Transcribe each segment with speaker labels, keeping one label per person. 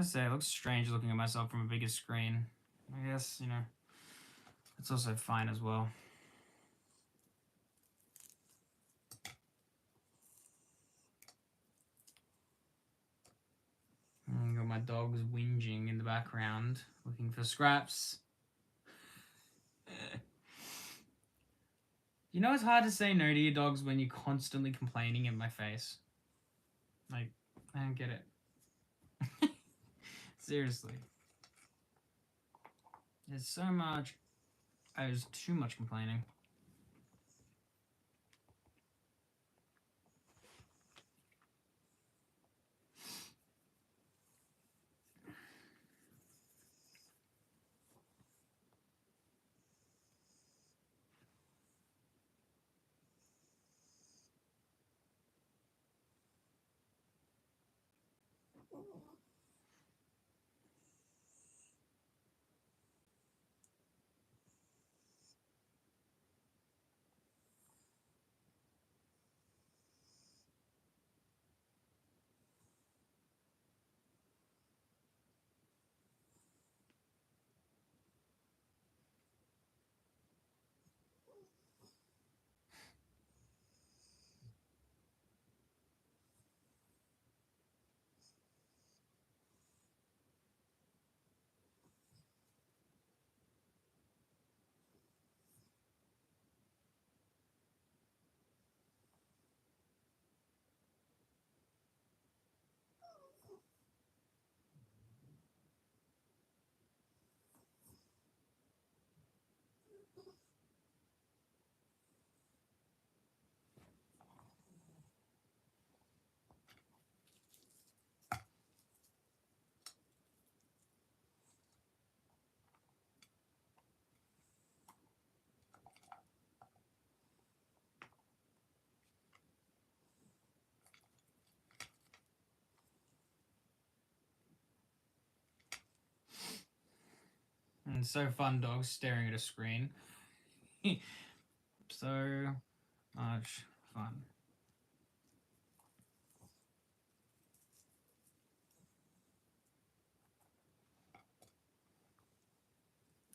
Speaker 1: to say, it looks strange looking at myself from a bigger screen. I guess, you know, it's also fine as well. Got my dogs whinging in the background, looking for scraps. You know it's hard to say no to your dogs when you're constantly complaining in my face. Like, I don't get it. Seriously. There's so much... There's too much complaining. And so fun, dogs staring at a screen. So much fun.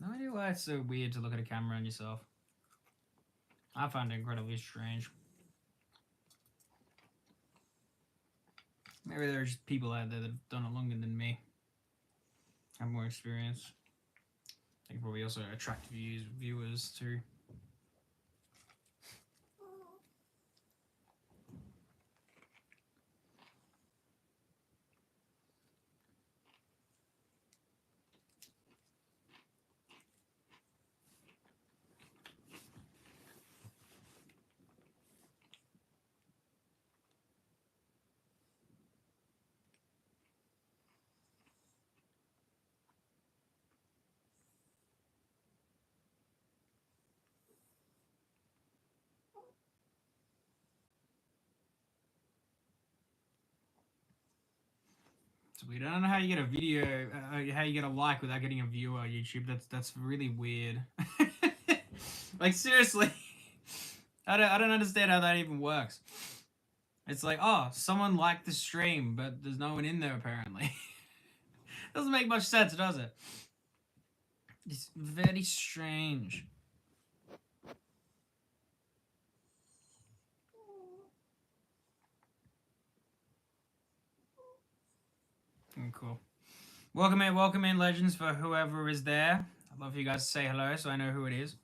Speaker 1: No idea why it's so weird to look at a camera on yourself. I find it incredibly strange. Maybe there are just people out there that have done it longer than me. Have more experience. I think probably also attract viewers too. It's weird. I don't know how you get a video, how you get a like without getting a viewer on YouTube. That's really weird. Like seriously, I don't understand how that even works. It's like, oh, someone liked the stream, but there's no one in there apparently. Doesn't make much sense, does it? It's very strange. Cool. Welcome in, legends, for whoever is there. I'd love for you guys to say hello so I know who it is.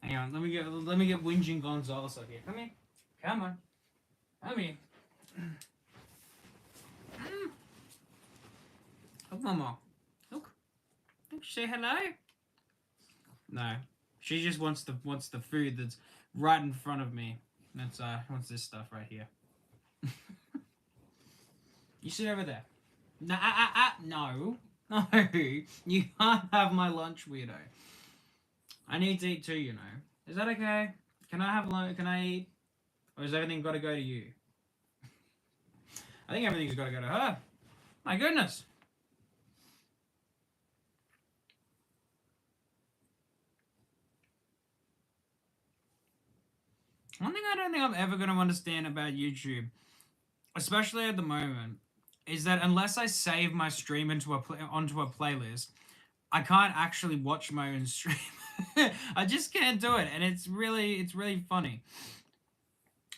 Speaker 1: Hang on, let me get whinging Gonzalez up here. Come here. Come on. Come here. Look, Mama. Look. Say hello. No. She just wants the food that's right in front of me. That's wants this stuff right here. You sit over there. No, no. No. You can't have my lunch, weirdo. I need to eat too, you know. Is that okay? Can I have lunch? Can I eat? Or has everything got to go to you? I think everything's got to go to her. My goodness. One thing I don't think I'm ever gonna understand about YouTube, especially at the moment, is that unless I save my stream onto a playlist, I can't actually watch my own stream. I just can't do it, and it's really funny.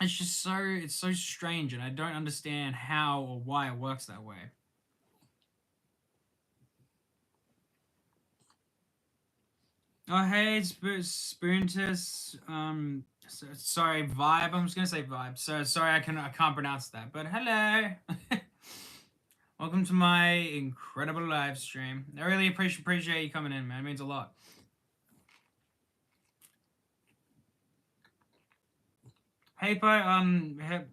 Speaker 1: It's so strange, and I don't understand how or why it works that way. Oh hey, Spoontus. Sorry, Vibe. I'm just gonna say Vibe. So sorry, I can't pronounce that. But hello. Welcome to my incredible live stream. I really appreciate you coming in, man. It means a lot. Hey Post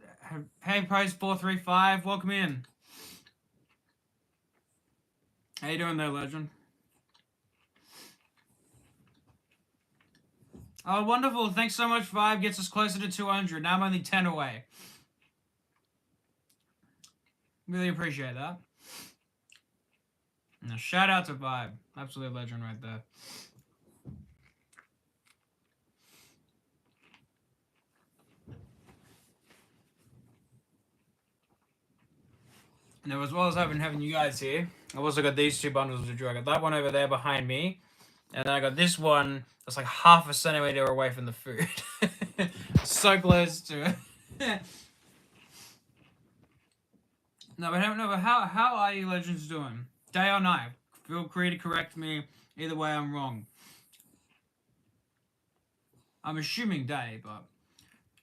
Speaker 1: 435, welcome in. How you doing there, legend? Oh, wonderful. Thanks so much, Vibe. Gets us closer to 200. Now I'm only 10 away. Really appreciate that. Now, shout out to Vibe. Absolute legend right there. Now, as well as having you guys here, I've also got these two bundles to draw. I got that one over there behind me, and then I got this one that's like half a centimeter away from the food. So close to it. No, but how are you legends doing? Day or night? Feel free to correct me. Either way, I'm wrong. I'm assuming day, but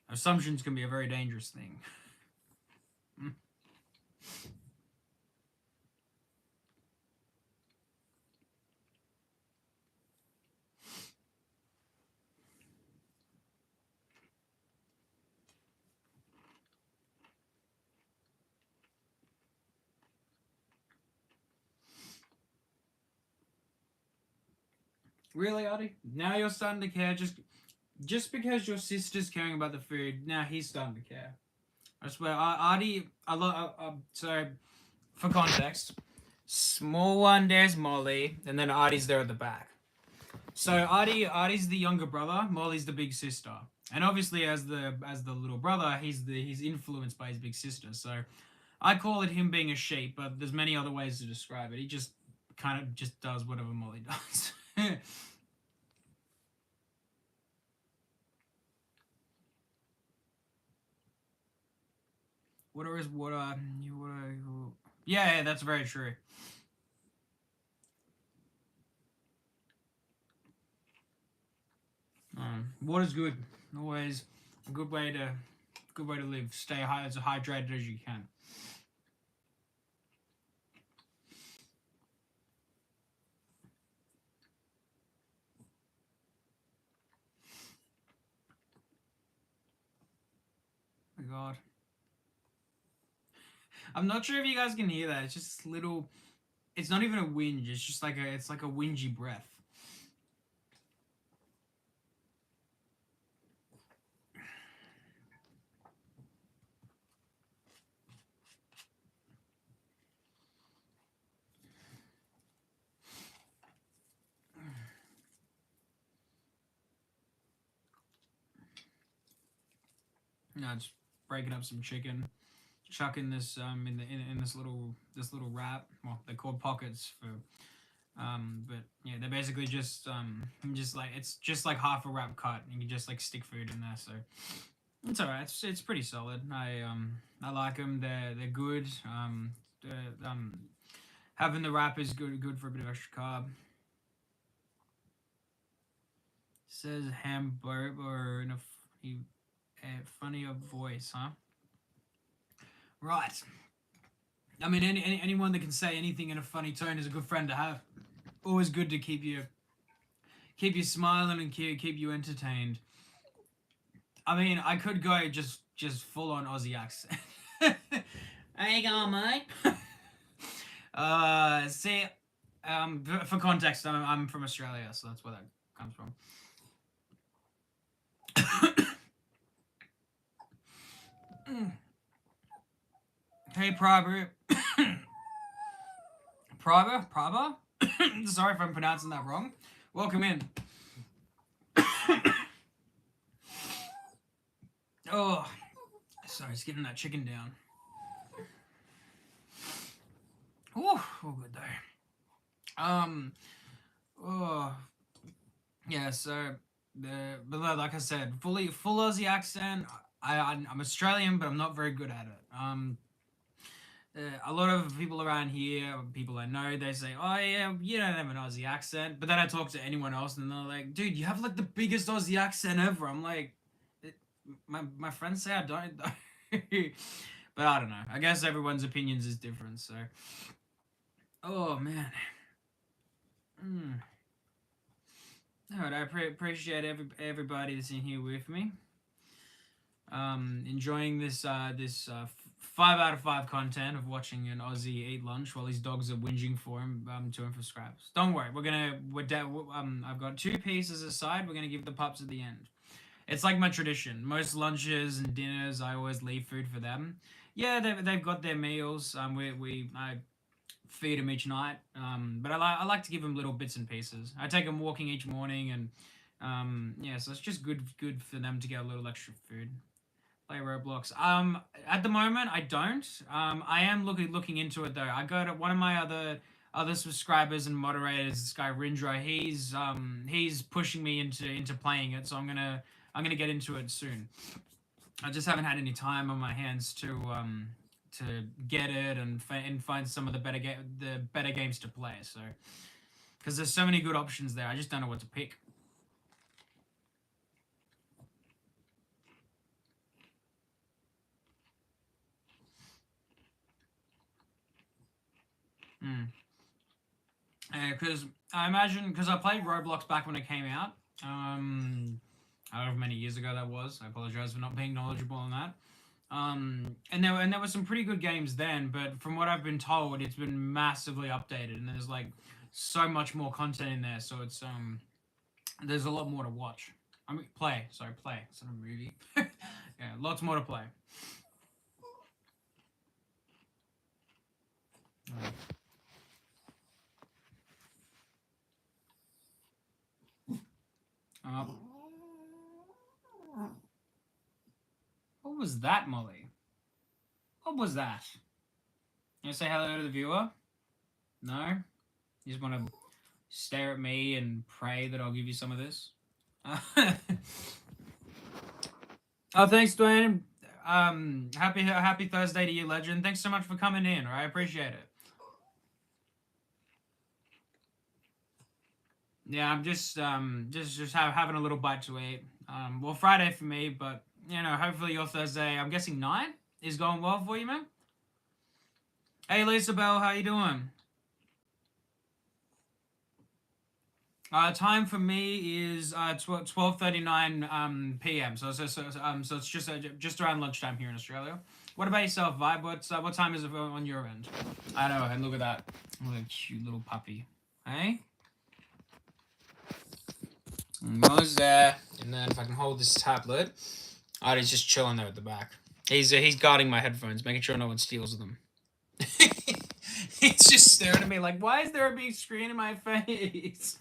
Speaker 1: assumptions can be a very dangerous thing. Really, Artie? Now you're starting to care just because your sister's caring about the food. Now he's starting to care. I swear, Artie. So, for context, small one there's Molly, and then Artie's there at the back. So Artie's the younger brother. Molly's the big sister. And obviously, as the little brother, he's influenced by his big sister. So, I call it him being a sheep, but there's many other ways to describe it. He just kind of just does whatever Molly does. Water is water. Yeah, that's very true. Water's good. Always a good way to live. Stay as hydrated as you can. Oh my God. I'm not sure if you guys can hear that. It's just little. It's not even a whinge. It's just like it's like a whingy breath. No, just breaking up some chicken, chucking this in this little wrap. Well, they're called pockets for but yeah, they're basically just like it's just like half a wrap cut. You can just like stick food in there, so it's alright. It's pretty solid. I like them. They're good. Having the wrap is good for a bit of extra carb. Says hamburger in a funnier voice, huh? Right. I mean, anyone that can say anything in a funny tone is a good friend to have. Always good to keep you smiling and keep you entertained. I mean, I could go just full on Aussie accent. How you going, mate? See, for context, I'm from Australia, so that's where that comes from. Hey, Prabha. Prabha? Sorry if I'm pronouncing that wrong. Welcome in. Oh, sorry, it's getting that chicken down. Oh, good though. Oh, yeah. So but like I said, full Aussie accent. I'm Australian, but I'm not very good at it. A lot of people around here, people I know, they say, "Oh yeah, you don't have an Aussie accent." But then I talk to anyone else, and they're like, "Dude, you have like the biggest Aussie accent ever." I'm like, it, my friends say I don't, but I don't know. I guess everyone's opinions is different. So, oh man. Mm. All right, appreciate everybody that's in here with me. Enjoying this 5 out of 5 content of watching an Aussie eat lunch while his dogs are whinging for him to him for scraps. Don't worry, I've got 2 pieces aside. We're gonna give the pups at the end. It's like my tradition. Most lunches and dinners, I always leave food for them. Yeah, they've got their meals. I feed them each night. But I like to give them little bits and pieces. I take them walking each morning, and yeah, so it's just good for them to get a little extra food. Play Roblox. At the moment, I don't. I am looking into it though. I got one of my other subscribers and moderators, this guy Rindra. He's pushing me into playing it, so I'm gonna get into it soon. I just haven't had any time on my hands to get it and find some of the better games to play. So because there's so many good options there, I just don't know what to pick. Because I imagine, because I played Roblox back when it came out, however many years ago that was. I apologize for not being knowledgeable on that. And there were some pretty good games then, but from what I've been told, it's been massively updated, and there's like so much more content in there. So it's there's a lot more to watch. I mean, play. Sorry, play. It's not a movie. Yeah, lots more to play. Uh, what was that, Molly? What was that? You say hello to the viewer? No? You just want to stare at me and pray that I'll give you some of this? Oh, thanks, Dwayne. Happy Thursday to you, legend. Thanks so much for coming in. I appreciate it. Yeah, I'm just having a little bite to eat. Well, Friday for me, but hopefully your Thursday. I'm guessing night is going well for you, man. Hey, Lisa Bell, how you doing? Time for me is 12:39 p.m. So it's just around lunchtime here in Australia. What about yourself, Vibe? What time is it on your end? I know, and look at that, look at that cute little puppy. Hey, Mo's there, and then if I can hold this tablet, he's just chilling there at the back. He's guarding my headphones, making sure no one steals them. He's just staring at me like, why is there a big screen in my face?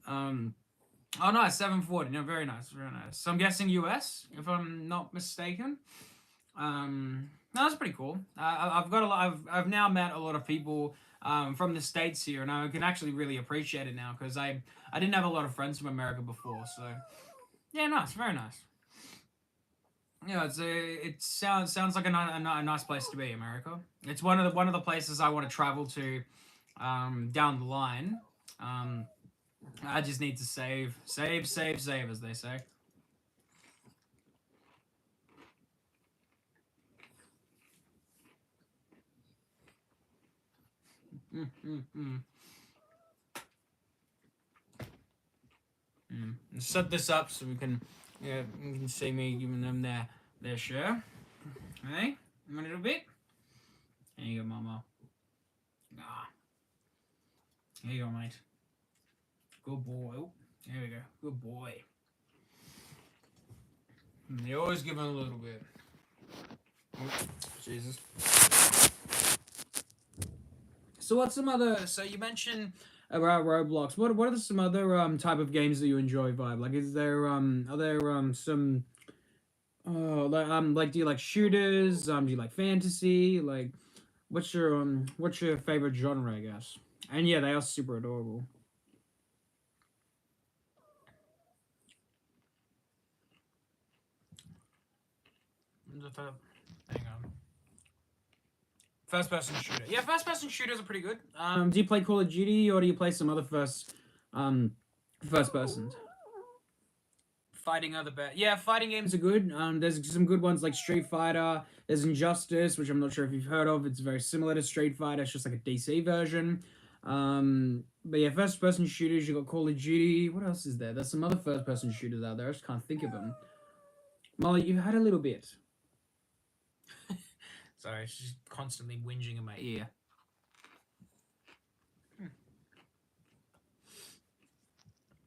Speaker 1: Oh nice, 740. No, very nice, very nice. So I'm guessing US, if I'm not mistaken. No, that's pretty cool. I've got a lot. I've now met a lot of people from the States here, and I can actually really appreciate it now because I didn't have a lot of friends from America before. So yeah, nice, very nice. Yeah, it sounds like a nice place to be, America. It's one of the places I want to travel to down the line. I just need to save, as they say. Set this up so we can see me giving them their share. Hey, a little bit. There you go, Mama. Ah, there you go, mate. Good boy. Oh, there we go. Good boy. You always give him a little bit. Oh, Jesus. So what's some other? So you mentioned about Roblox. What are some other type of games that you enjoy, Vibe? Like, are there some Oh, like, do you like shooters? Do you like fantasy? Like, what's your favorite genre, I guess? And yeah, they are super adorable. Hang on. First person shooter. Yeah, first person shooters are pretty good. Do you play Call of Duty or do you play some other um first persons? Fighting other bad. Yeah, fighting games are good. There's some good ones like Street Fighter. There's Injustice, which I'm not sure if you've heard of. It's very similar to Street Fighter. It's just like a DC version. But yeah, first person shooters. You got Call of Duty. What else is there? There's some other first person shooters out there. I just can't think of them. Molly, you've had a little bit. Sorry, she's constantly whinging in my ear.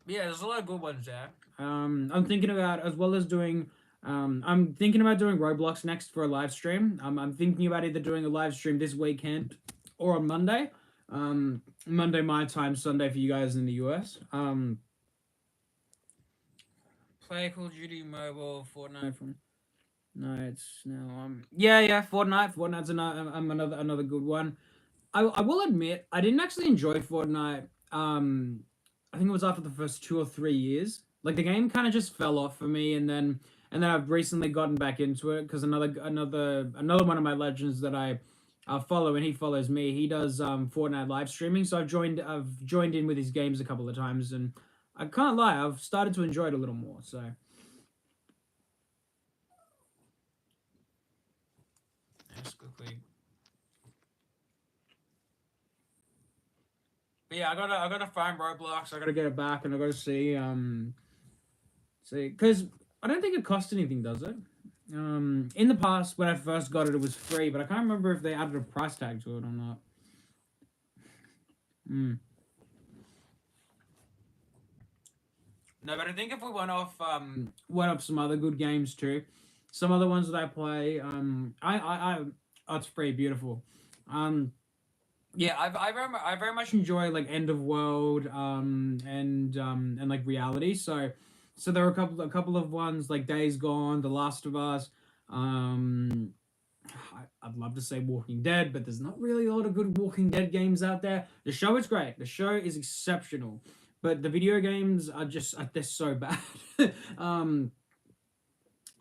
Speaker 1: Yeah, there's a lot of good ones there. I'm thinking about as well as doing. I'm thinking about doing Roblox next for a live stream. I'm thinking about either doing a live stream this weekend or on Monday. Monday my time, Sunday for you guys in the US. Play Call of Duty Mobile, Fortnite from. No, it's now. Yeah, Fortnite. Fortnite's another good one. I will admit I didn't actually enjoy Fortnite. I think it was after the first 2 or 3 years. Like the game kind of just fell off for me, and then I've recently gotten back into it because another one of my legends that I follow and he follows me. He does Fortnite live streaming, so I've joined in with his games a couple of times, and I can't lie, I've started to enjoy it a little more. So let's quickly. But yeah, I gotta find Roblox. I gotta get it back, and I gotta see, because I don't think it costs anything, does it? In the past when I first got it, it was free, but I can't remember if they added a price tag to it or not. Mm. No, but I think if we went off some other good games too, some other ones that I play, oh, it's pretty beautiful. Um, Yeah, I very much enjoy like End of World and like reality. So there are a couple of ones like Days Gone, The Last of Us. Um, I'd love to say Walking Dead, but there's not really a lot of good Walking Dead games out there. The show is great. The show is exceptional, but the video games are just they're so bad. um,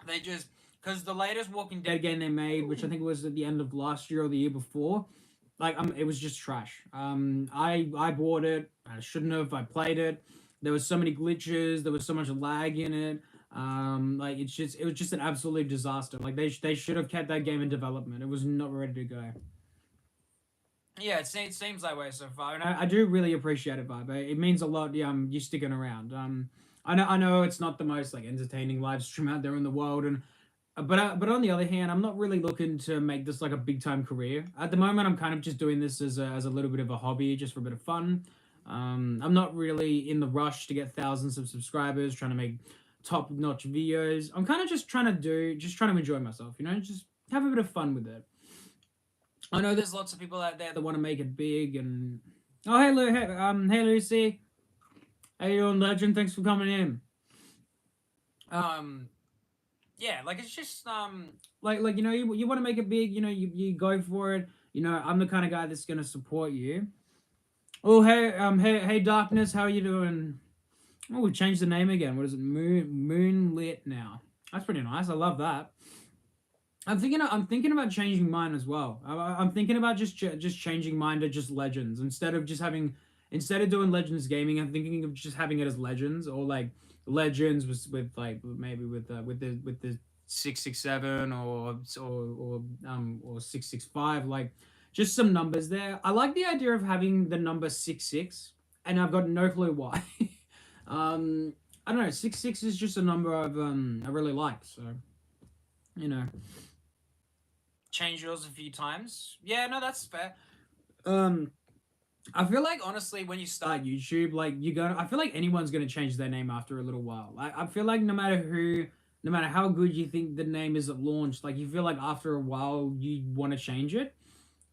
Speaker 1: they just because the latest Walking Dead game they made, which I think was at the end of last year or the year before, like it was just trash. I bought it. I shouldn't have. I played it. There was so many glitches. There was so much lag in it. Like it was just an absolute disaster. Like they should have kept that game in development. It was not ready to go. Yeah, it seems that way so far, and I do really appreciate it, Vibe. It means a lot. You sticking around. I know it's not the most like entertaining live stream out there in the world, and but on the other hand, I'm not really looking to make this like a big time career. At the moment, I'm kind of just doing this as a little bit of a hobby, just for a bit of fun. I'm not really in the rush to get thousands of subscribers, trying to make top notch videos. I'm kind of just trying to enjoy myself, just have a bit of fun with it. I know there's lots of people out there that want to make it big, and oh hey hey Lucy, how you doing, Legend? Thanks for coming in. Um, yeah, like it's just like you want to make it big, you go for it. I'm the kind of guy that's gonna support you. Oh hey Darkness, how are you doing? Oh, we changed the name again. What is it? Moonlit now. That's pretty nice. I love that. I'm thinking about changing mine as well. I'm thinking about just changing mine to just Legends instead of doing Legends Gaming. I'm thinking of just having it as Legends or like Legends with like maybe with the 667 or 665, like just some numbers there. I like the idea of having the number 66, and I've got no clue why. um, I don't know. 66 is just a number I really like. So you know change yours a few times. Yeah, no, that's fair. Um, I feel like honestly, when you start YouTube, like I feel like anyone's gonna change their name after a little while. I feel like no matter how good you think the name is at launch, like you feel like after a while you want to change it.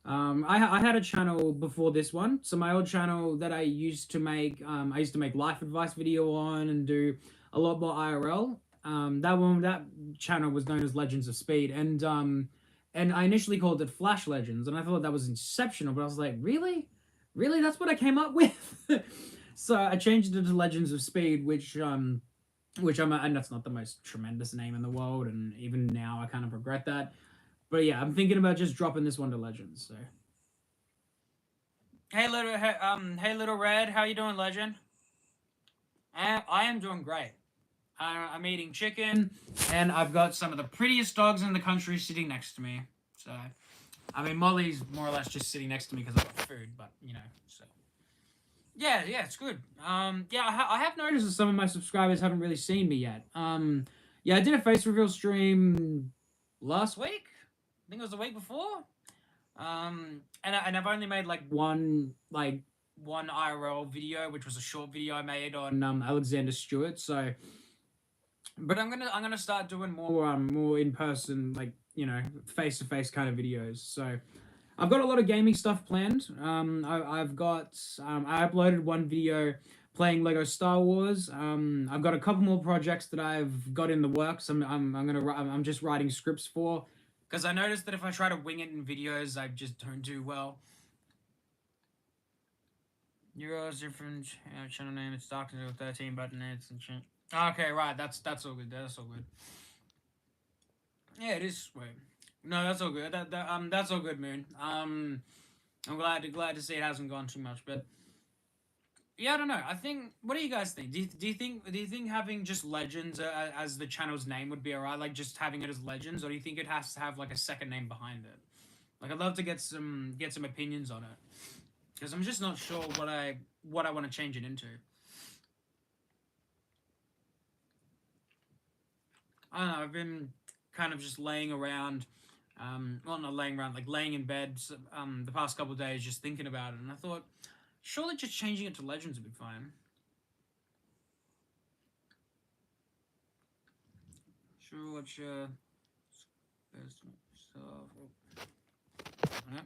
Speaker 1: I had a channel before this one, so my old channel that I used to make life advice video on and do a lot more IRL.
Speaker 2: That channel was known as Legends of Speed, and I initially called it Flash Legends, and I thought that was exceptional. But I was like, really, that's what I came up with. So I changed it to Legends of Speed, which and that's not the most tremendous name in the world, and even now I kind of regret that. But yeah, I'm thinking about just dropping this one to Legends. So
Speaker 1: Hey little red, how you doing, legend? I am doing great. I'm eating chicken, and I've got some of the prettiest dogs in the country sitting next to me. So, I mean, Molly's more or less just sitting next to me because I've got food, but you know, so yeah, it's good. Yeah, I have noticed
Speaker 2: that some of my subscribers haven't really seen me yet. Yeah, I did a face reveal stream
Speaker 1: last week. I think it was the week before. And I've only made like one IRL video, which was a short video I made on
Speaker 2: Alexander Stewart. So,
Speaker 1: but I'm gonna start doing
Speaker 2: more in person, like face to face kind of videos. So I've got a lot of gaming stuff planned. I've got I uploaded one video playing Lego Star Wars. I've got a couple more projects that I've got in the works. I'm just writing scripts for.
Speaker 1: Because I noticed that if I try to wing it in videos, I just don't do well. Euros different channel name. It's Dark 13 button it's and shit. Okay, right. That's all good. That's all good. Yeah, it is. Wait. No, that's all good. That's all good, Moon. I'm glad to see it hasn't gone too much, but yeah, I don't know. I think. What do you guys think? Do you think having just Legends as the channel's name would be alright? Like just having it as Legends, or do you think it has to have like a second name behind it? Like I'd love to get some opinions on it, because I'm just not sure what I want to change it into. I don't know. I've been kind of just laying around, well, not laying around, like laying in bed, the past couple of days, just thinking about it, and I thought, surely just changing it to Legends would be fine. Sure, what's your stuff? Yeah.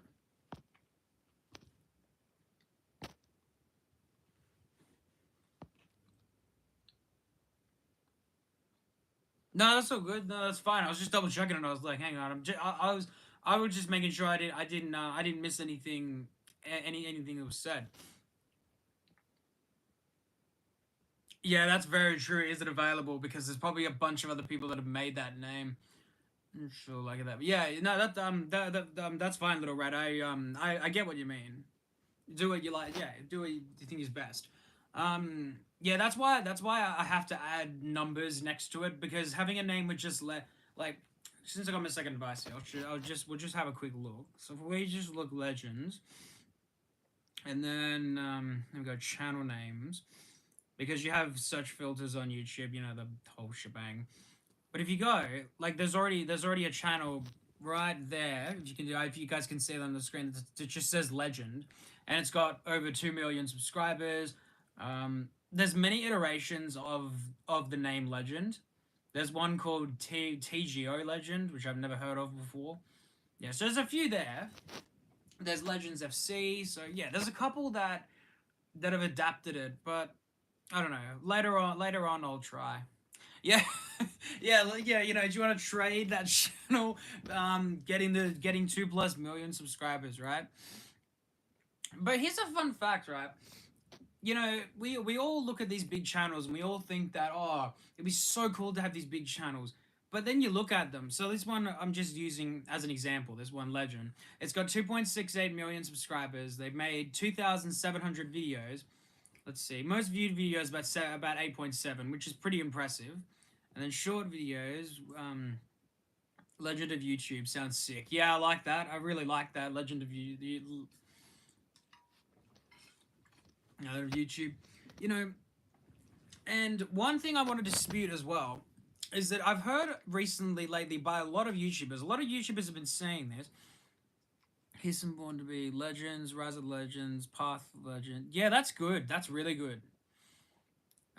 Speaker 1: No, that's so good. No, that's fine. I was just double checking and I was like, hang on, I was just making sure I didn't miss anything, anything that was said. Yeah, that's very true. Is it available? Because there's probably a bunch of other people that have made that name. I'm sure, like that. But yeah, no, that's fine, little rat. I get what you mean. Do what you like. Yeah, do what you think is best. Yeah, that's why I have to add numbers next to it, because having a name would just like since I got my second device here, we'll just have a quick look. So if we just look Legends, and then we go channel names, because you have search filters on YouTube, you know, the whole shebang. But if you go, like, there's already a channel right there. If you guys can see it on the screen, it just says Legend, and it's got over 2 million subscribers. There's many iterations of the name Legend. There's one called TGO Legend, which I've never heard of before. Yeah, so there's a few there. There's Legends FC. So yeah, there's a couple that have adapted it, but I don't know. Later on, I'll try. Yeah, yeah. You know, do you want to trade that channel? Getting 2+ million subscribers, right? But here's a fun fact, right? You know, we all look at these big channels and we all think that, oh, it'd be so cool to have these big channels. But then you look at them. So this one I'm just using as an example. This one, Legend. It's got 2.68 million subscribers. They've made 2,700 videos. Let's see. Most viewed videos about 8.7, which is pretty impressive. And then short videos, Legend of YouTube sounds sick. Yeah, I like that. I really like that. Legend of YouTube. You know, and one thing I want to dispute as well is that I've heard recently, lately, by a lot of YouTubers. A lot of YouTubers have been saying this. Here's some born to be Legends, Rise of Legends, Path Legend. Yeah, that's good. That's really good.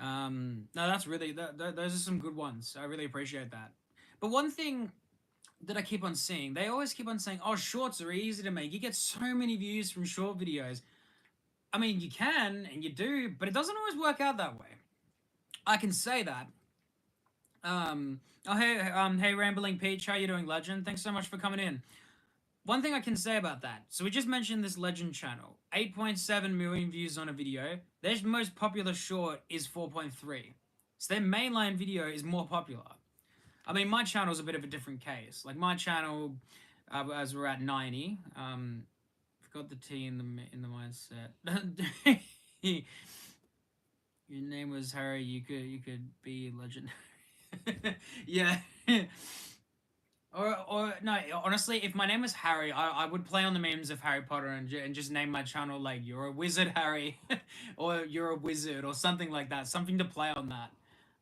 Speaker 1: No, that's really those are some good ones. I really appreciate that. But one thing that I keep on seeing, they always keep on saying, "Oh, shorts are easy to make. You get so many views from short videos." I mean, you can and you do, but it doesn't always work out that way. I can say that.
Speaker 2: Hey, Rambling Peach, how you doing, Legend? Thanks so much for coming in. One thing I can say about that. So we just mentioned this Legend channel. 8.7 million views on a video. Their most popular short is 4.3. So their mainline video is more popular. I mean, my channel's a bit of a different case. Like my channel, as we're at 90, forgot the T in the mindset. Your name was Harry. You could be Legend. Yeah. Or no, honestly, if my name was Harry, I would play on the memes of Harry Potter and just name my channel like "You're a Wizard, Harry," or "You're a Wizard," or something like that, something to play on that.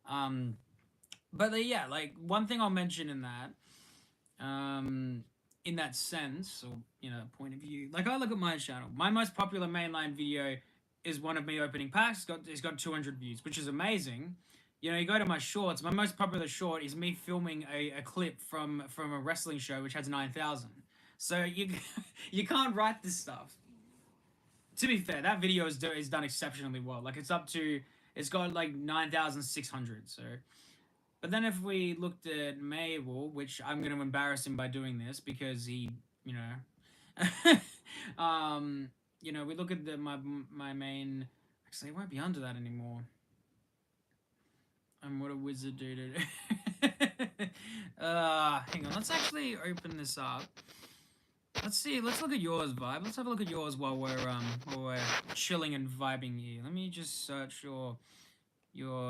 Speaker 2: Um, yeah, like one thing I'll mention um, in that sense, or point of view, like I look at my channel. My most popular mainline video is one of me opening packs. It's got 200 views, which is amazing. You go to my shorts. My most popular short is me filming a clip from a wrestling show, which has 9,000. So you you can't write this stuff. To be fair, that video is done exceptionally well. Like it's got like 9,600. So, but then if we looked at Mabel, which I'm going to embarrass him by doing this because he, you know, we look at my main. Actually, it won't be under that anymore. I'm what a wizard, dude. Hang on. Let's actually open this up. Let's see. Let's look at yours, Vibe. Let's have a look at yours while we're chilling and vibing here. Let me just search your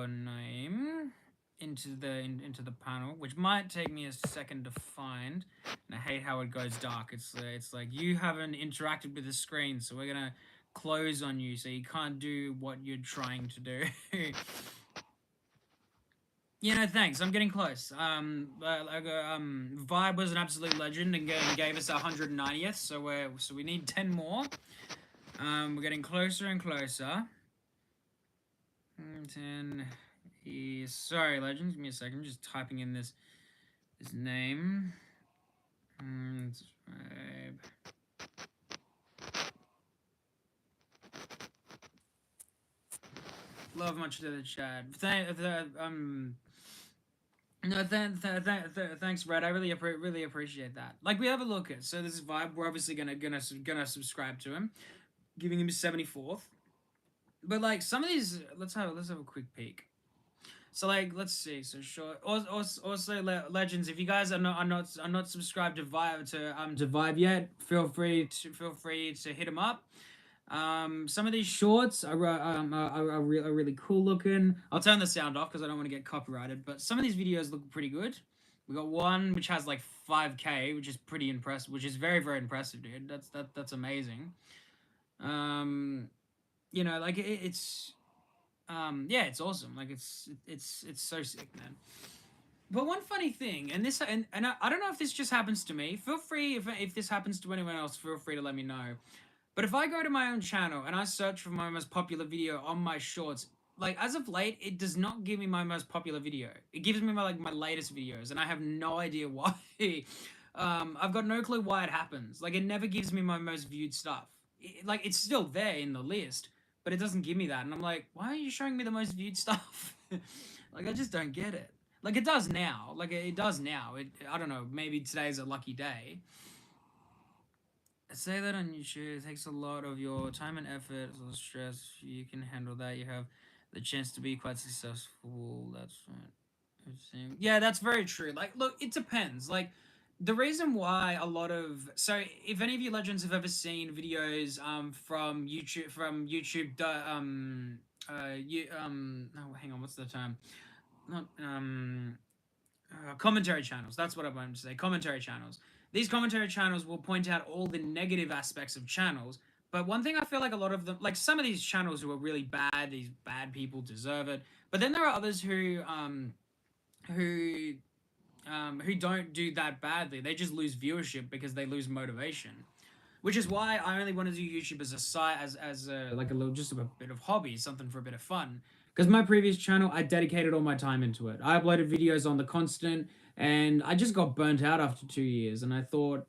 Speaker 2: name into the panel, which might take me a second to find. And I hate how it goes dark. It's like you haven't interacted with the screen, so we're gonna close on you, so you can't do what you're trying to do. Thanks. I'm getting close. Vibe was an absolute legend and gave us 190th, so we need 10 more. We're getting closer and closer. 10. Sorry, legends. Give me a second. I'm just typing in this name. Subscribe. Love much to the chat. No, thanks, Brad. I really appreciate that. Like, we have a look at. So this is Vibe. We're obviously gonna subscribe to him, giving him 74th. But like some of these, let's have a quick peek. So like, let's see. So sure. Also, legends. If you guys are not subscribed to Vibe yet, feel free to hit him up. Some of these shorts are really cool looking. I'll turn the sound off because I don't want to get copyrighted. But some of these videos look pretty good. We got one which has like 5K, which is pretty impressive. Which is very impressive, dude. That's amazing. Like it's it's awesome. Like it's so sick, man. But one funny thing, and I don't know if this just happens to me. Feel free if this happens to anyone else. Feel free to let me know. But if I go to my own channel and I search for my most popular video on my shorts, like as of late, it does not give me my most popular video. It gives me my latest videos, and I have no idea why. I've got no clue why it happens. Like it never gives me my most viewed stuff. It's still there in the list, but it doesn't give me that. And I'm like, why are you showing me the most viewed stuff? Like I just don't get it. Like it does now. Like it does now. I don't know. Maybe today's a lucky day. I say that on YouTube. It takes a lot of your time and effort, a lot of stress. You can handle that. You have the chance to be quite successful. That's right. Yeah, that's very true. Like, look, it depends. Like, the reason why if any of you legends have ever seen videos from YouTube oh, hang on, what's the term? Not commentary channels. That's what I wanted to say. Commentary channels. These commentary channels will point out all the negative aspects of channels. But one thing I feel like a lot of them, like some of these channels who are really bad, these bad people deserve it. But then there are others who don't do that badly. They just lose viewership because they lose motivation. Which is why I only want to do YouTube as a site, as a little, just a bit of hobby, something for a bit of fun. Because my previous channel, I dedicated all my time into it. I uploaded videos on the constant, and I just got burnt out after 2 years. And I thought,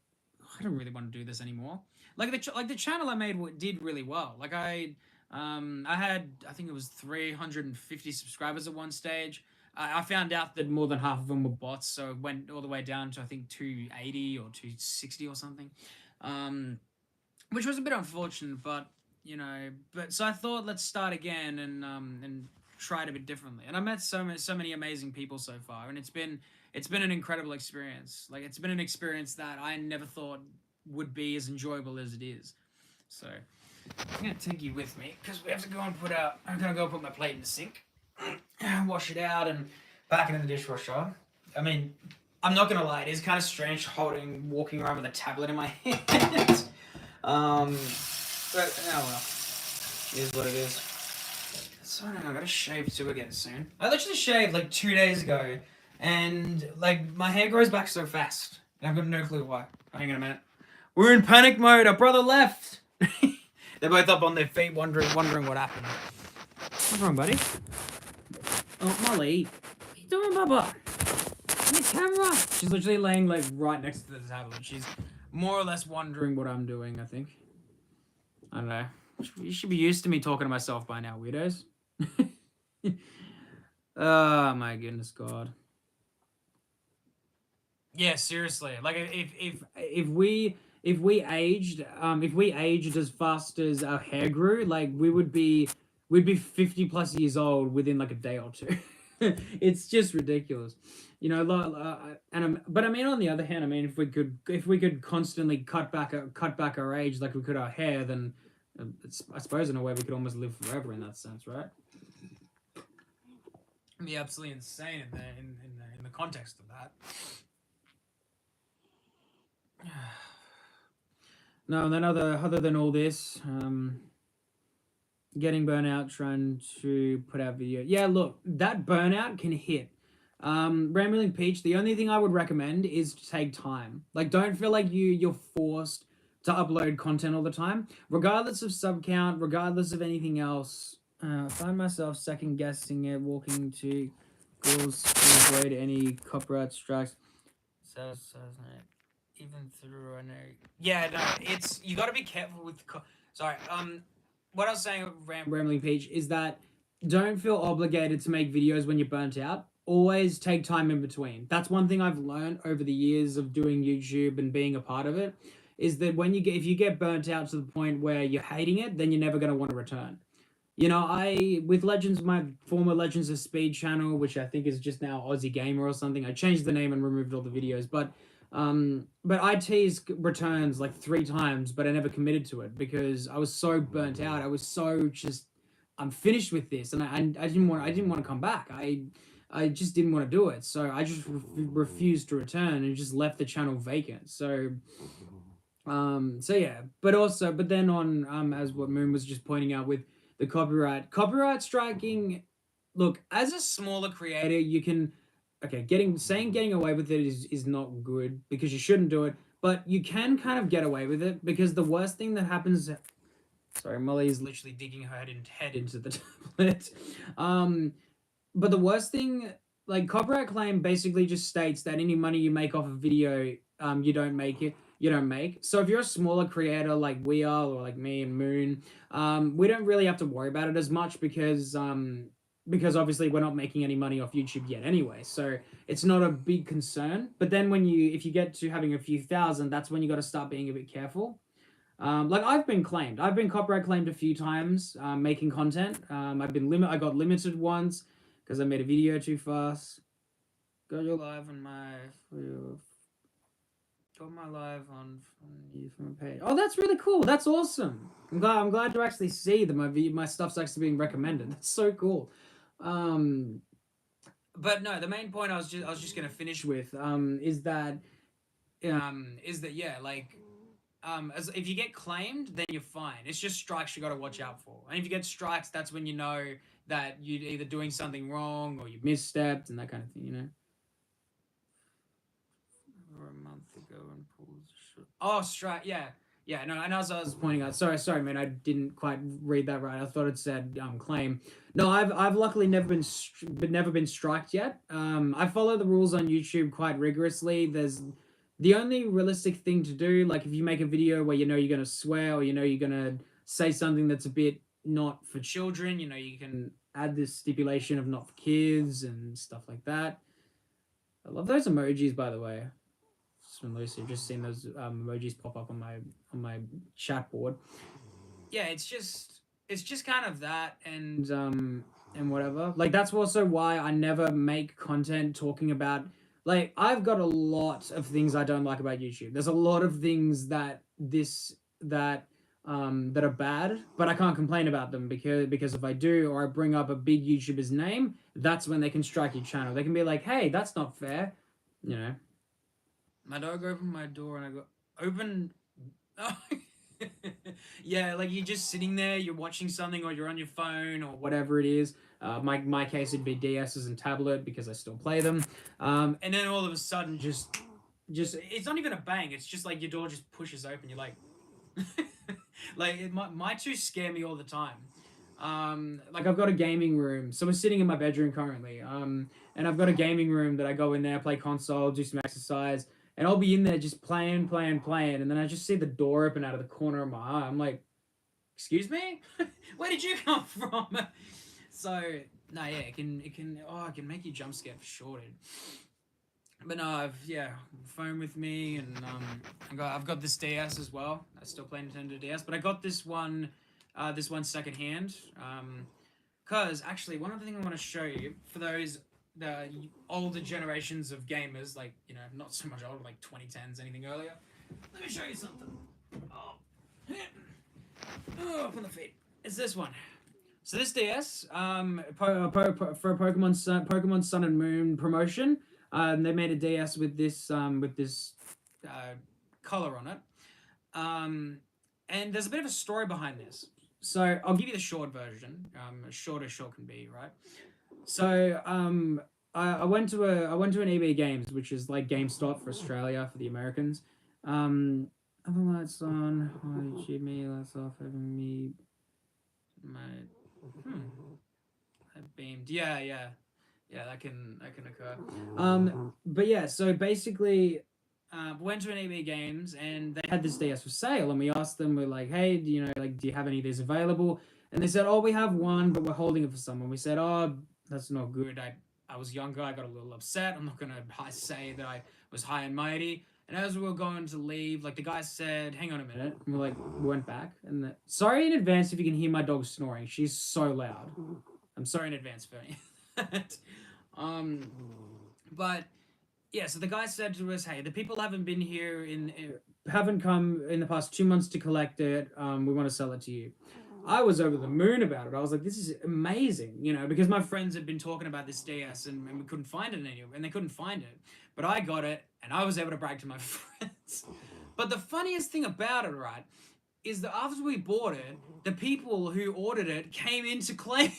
Speaker 2: I don't really want to do this anymore. Like the channel I made did really well. Like I had, I think it was 350 subscribers at one stage. I found out that more than half of them were bots, so it went all the way down to I think 280 or 260 or something, which was a bit unfortunate. But so I thought let's start again and try it a bit differently. And I met so many amazing people so far, and it's been an incredible experience. Like it's been an experience that I never thought would be as enjoyable as it is. So I'm gonna take you with me because we have to go and I'm gonna go put my plate in the sink, wash it out, and back it in the dishwasher. I mean, I'm not gonna lie, it is kind of strange walking around with a tablet in my hand. But oh well, it is what it is. So I gotta shave too again soon. I literally shaved like 2 days ago, and like my hair grows back so fast, and I've got no clue why. Hang on a minute. We're in panic mode. Our brother left. They're both up on their feet, wondering what happened. What's wrong, buddy? Oh, Molly, what are you doing, Bubba? On the camera. She's literally laying like right next to the tablet. She's more or less wondering what I'm doing. I think. I don't know. You should be used to me talking to myself by now, weirdos. Oh my goodness, God. Yeah, seriously. Like if we aged as fast as our hair grew, like we'd be 50 plus years old within like a day or two. It's just ridiculous, but I mean, on the other hand, I mean, if we could constantly cut back our age like we could our hair, then I suppose in a way we could almost live forever in that sense, right? It'd be absolutely insane in the context of that. No, and then other than all this, getting burnout trying to put out video. Yeah, look, that burnout can hit. Rambling Peach, the only thing I would recommend is to take time. Like, don't feel like you're forced to upload content all the time, regardless of sub count, regardless of anything else. I find myself second guessing it, walking to goals to avoid any copyright strikes. So even through I know. Yeah, no, it's you got to be careful with. Sorry. What I was saying, Rambling Peach, is that don't feel obligated to make videos when you're burnt out. Always take time in between. That's one thing I've learned over the years of doing YouTube and being a part of it, is that if you get burnt out to the point where you're hating it, then you're never going to want to return. With my former Legends of Speed channel, which I think is just now Aussie Gamer or something, I changed the name and removed all the videos, but I teased returns like 3 times, but I never committed to it because I was so burnt out. I was so just, I'm finished with this, and I didn't want to come back. I just didn't want to do it, so I just refused to return and just left the channel vacant. So yeah, but then on as what Moon was just pointing out with the copyright striking. Look, as a smaller creator, you can. Okay, getting away with it is not good because you shouldn't do it, but you can kind of get away with it because the worst thing that happens. Sorry, Molly is literally digging her head into the tablet. But the worst thing, like copyright claim, basically just states that any money you make off a video, you don't make. So if you're a smaller creator like we are, or like me and Moon, we don't really have to worry about it as much because obviously we're not making any money off YouTube yet anyway, so it's not a big concern. But then if you get to having a few thousand, that's when you got to start being a bit careful. Like I've been copyright claimed a few times making content. I got limited once because I made a video too fast. Got your live on my live on from a page. Oh, that's really cool. That's awesome. I'm glad to actually see that my stuff's actually being recommended. That's so cool. But no, the main point I was just gonna finish with is that yeah, like as if you get claimed, then you're fine. It's just strikes you got to watch out for. And if you get strikes, that's when you know that you're either doing something wrong or you misstepped and that kind of thing, Or a month ago and pulls. Oh, strike, yeah. Yeah, no, and as I was pointing out, sorry, man, I didn't quite read that right. I thought it said claim. No, I've luckily never been striked yet. I follow the rules on YouTube quite rigorously. There's the only realistic thing to do, like if you make a video where you're gonna swear or you're gonna say something that's a bit not for children, you can add this stipulation of not for kids and stuff like that. I love those emojis, by the way. From Lucy, I've just seen those emojis pop up on my chat board. Yeah, it's just kind of that, and whatever. Like that's also why I never make content talking about, like, I've got a lot of things I don't like about YouTube. There's a lot of things that that are bad, but I can't complain about them because if I do or I bring up a big YouTuber's name, that's when they can strike your channel. They can be like, "Hey, that's not fair," you know. My dog opened my door and I go, "Open." Oh. Yeah, like you're just sitting there, you're watching something, or you're on your phone, or whatever it is. My case would be DSs and tablet because I still play them. And then all of a sudden, just it's not even a bang. It's just like your door just pushes open. You're like, like my two scare me all the time. Like I've got a gaming room, so we're sitting in my bedroom currently. And I've got a gaming room that I go in there, play console, do some exercise, and I'll be in there just playing, and then I just see the door open out of the corner of my eye. I'm like, "Excuse me, where did you come from?" So no, yeah, it can make you jump scare for sure, dude. But no, I've phone with me, and I've got this DS as well. I still play Nintendo DS, but I got this one secondhand. Cause actually, one other thing I want to show you for those the older generations of gamers, like not so much older, like 2010s, anything earlier. Let me show you something. Oh, up on the feet. It's this one. So this DS, for Pokemon Sun and Moon promotion, they made a DS with this color on it. And there's a bit of a story behind this. So I'll give you the short version, as short as short can be, right? So I went to an EB Games, which is like GameStop for Australia for the Americans. Other lights on. Hi Jimmy, lights off. Having me. My. I beamed. Yeah. That can occur. But yeah. So basically, went to an EB Games and they had this DS for sale, and we asked them, we're like, "Hey, do you have any of these available?" And they said, "Oh, we have one, but we're holding it for someone." We said, "Oh, that's not good." I was younger. I got a little upset. I'm not gonna say that I was high and mighty. And as we were going to leave, like the guy said, "Hang on a minute." And we went back. And sorry in advance if you can hear my dog snoring. She's so loud. I'm sorry in advance for that. But yeah, so the guy said to us, "Hey, the people haven't been here haven't come in the past 2 months to collect it. We want to sell it to you." I was over the moon about it. I was like, "This is amazing," because my friends had been talking about this DS and we couldn't find it anywhere, and they couldn't find it. But I got it, and I was able to brag to my friends. But the funniest thing about it, right, is that after we bought it, the people who ordered it came in to claim.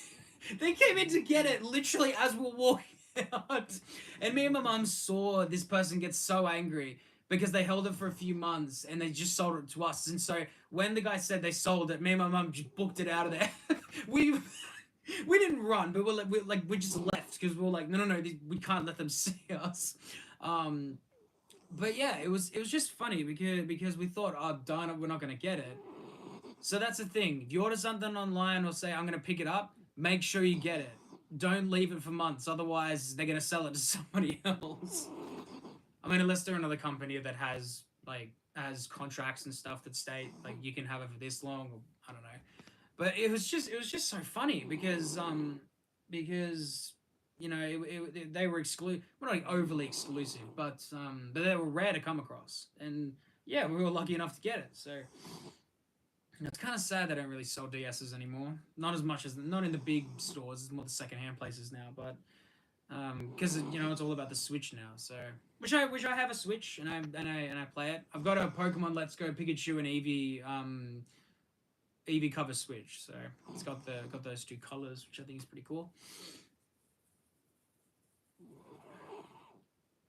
Speaker 2: They came in to get it literally as we're walking out. And me and my mum saw this person get so angry because they held it for a few months and they just sold it to us. And so when the guy said they sold it, me and my mum just booked it out of there. we didn't run, but we just left because we were like, no, we can't let them see us. But yeah, it was just funny because we thought, oh darn it, we're not gonna get it. So that's the thing. If you order something online or say I'm gonna pick it up, make sure you get it. Don't leave it for months, otherwise they're gonna sell it to somebody else. I mean, unless they're another company that has contracts and stuff that state like you can have it for this long, or I don't know. But it was just so funny because they were exclusive. Well, not like overly exclusive, but they were rare to come across, and yeah, we were lucky enough to get it. So it's kind of sad they don't really sell DSs anymore. Not as much as not in the big stores. It's more the secondhand places now, but. Because it's all about the Switch now. So which I have a Switch and I play it. I've got a Pokemon Let's Go Pikachu and Eevee cover Switch. So it's got those two colors, which I think is pretty cool.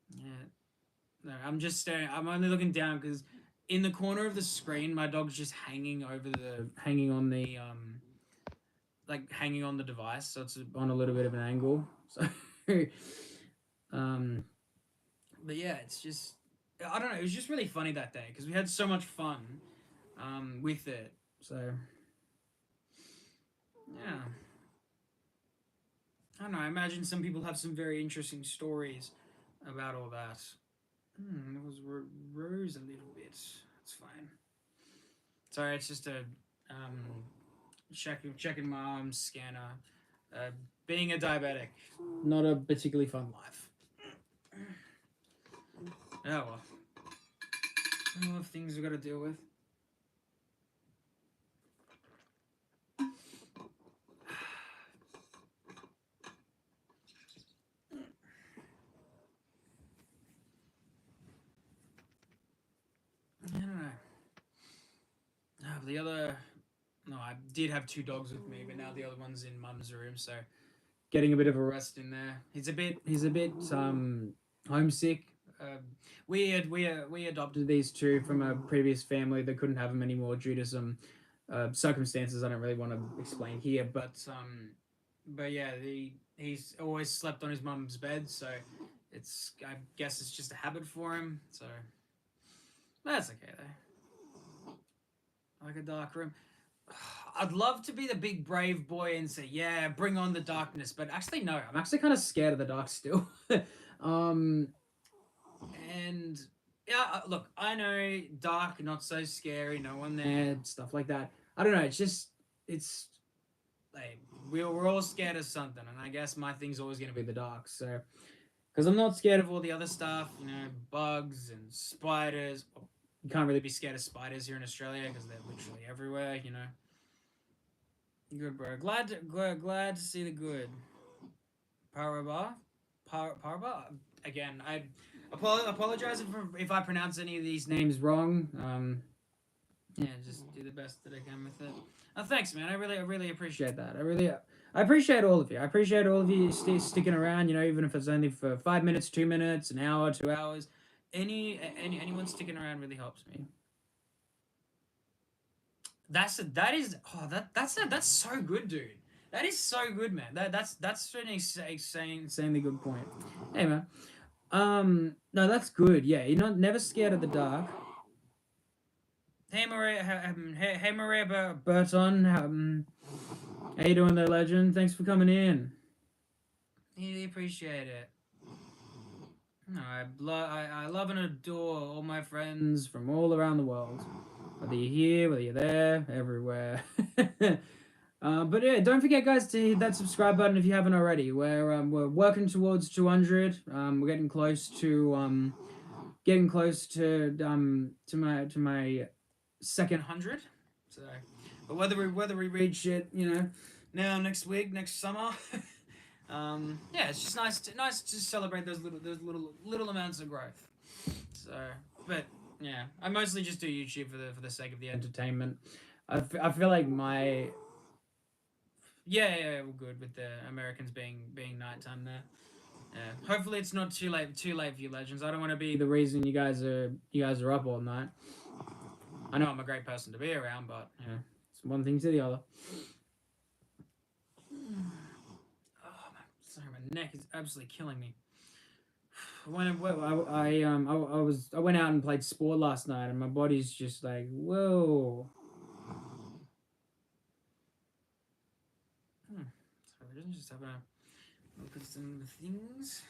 Speaker 2: Yeah. No, I'm just staring. I'm only looking down because in the corner of the screen, my dog's just hanging on the device, so it's on a little bit of an angle. So. But yeah, it's just I don't know. It was just really funny that day because we had so much fun with it. So yeah. I don't know. I imagine some people have some very interesting stories about all that. It was rose a little bit. It's fine. Sorry, it's just a checking my arms scanner. Uh, being a diabetic, not a particularly fun life. Oh well. All the things we got to deal with. I don't know. The other, no, I did have two dogs with me, but now the other one's in Mum's room, so getting a bit of a rest in there. He's a bit homesick. Uh, we adopted these two from a previous family that couldn't have them anymore due to some circumstances I don't really want to explain here. But yeah, he's always slept on his mum's bed, so I guess it's just a habit for him. So that's okay though. Like a dark room. I'd love to be the big brave boy and say, "Yeah, bring on the darkness," but actually, no. I'm actually kind of scared of the dark still. um, and yeah, look, I know dark, not so scary, no one there, stuff like that. I don't know. It's like we're all scared of something, and I guess my thing's always gonna be the dark. So, because I'm not scared of all the other stuff, bugs and spiders. Well, you can't really be scared of spiders here in Australia because they're literally everywhere. Good, bro. Glad to see the good. Paraba, Paraba. Again, I apologize if I pronounce any of these names wrong. Yeah, just do the best that I can with it. Thanks, man. I really appreciate that. I appreciate all of you. I appreciate all of you sticking around. Even if it's only for 5 minutes, 2 minutes, an hour, 2 hours. Anyone sticking around really helps me. That's so good, dude. That is so good, man. That's an insanely good point. Hey, man. No, that's good. Yeah, you're not never scared of the dark. Hey, Maria. Hey, Maria Burton. How you doing there, legend? Thanks for coming in. Really appreciate it. No, I love and adore all my friends from all around the world. Whether you're here, whether you're there, everywhere. But yeah, don't forget, guys, to hit that subscribe button if you haven't already. We're working towards 200. We're getting close to my second 100. So, but whether we reach it, now next week, next summer. Yeah, it's just nice to celebrate those little amounts of growth. So, but yeah, I mostly just do YouTube for the sake of the entertainment. I feel like my yeah, we're good with the Americans being nighttime there. Yeah, hopefully it's not too late for you legends. I don't want to be the reason you guys are up all night. I know I'm a great person to be around, but yeah, it's one thing to the other. Sorry, my neck is absolutely killing me. I went out and played sport last night, and my body's just like, whoa. So we're just having a look at some things.